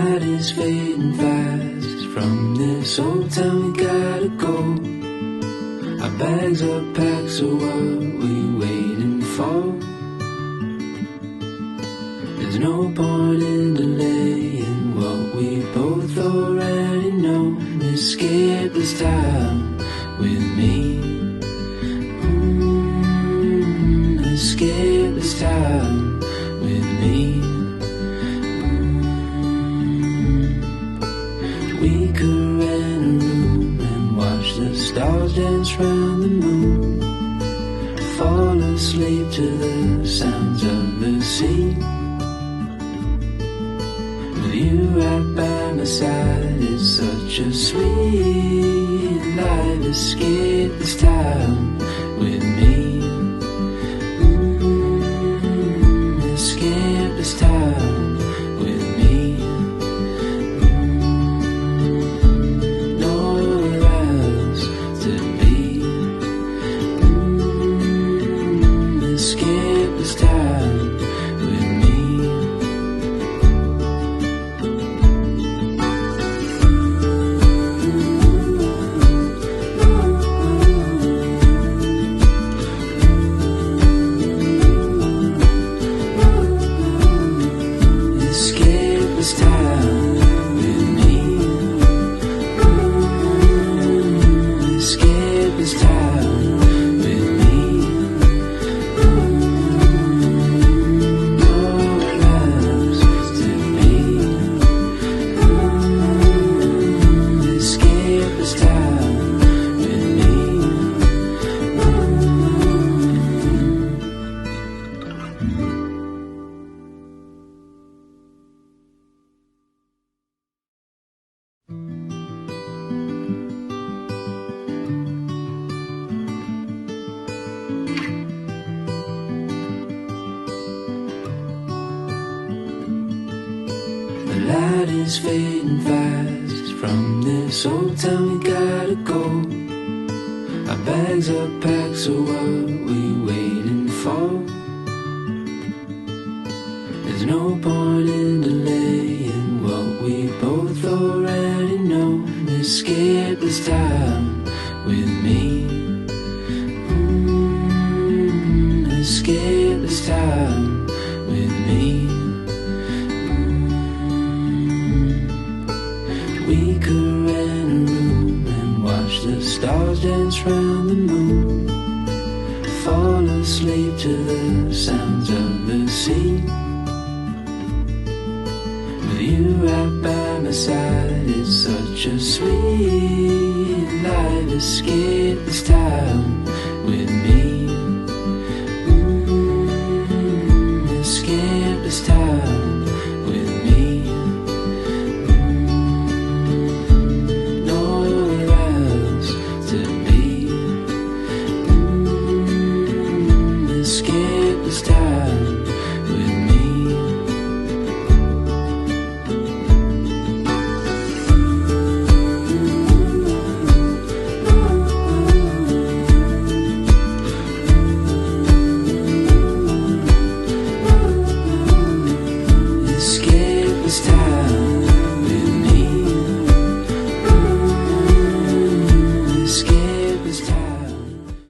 light is fading fast. From this old town we gotta go. Our bags are packed, so what we waiting for? There's no point in delaying what we both already know. Escape this time with me. Escape this time with me. We could rent a room and watch the stars dance round the moon. Fall asleep to the sounds of the sea. With you right by my side, it's such a sweet life. Escape this time with me. Escape this time with me. Nowhere else to be. Escape this time with me. Escape this time with me. Escape this time with me. Nowhere else to be. Escape this time with me. The light is fading fast. From this old town we gotta go. Our bags are packed, so what we waiting for? There's no point in delaying what we both already know. Escape this time with me. Escape this time with me. We could rent a room and watch the stars dance round the moon. Fall asleep to the sounds of the sea. With you right by my side, it's such a sweet life. Escape this time with me.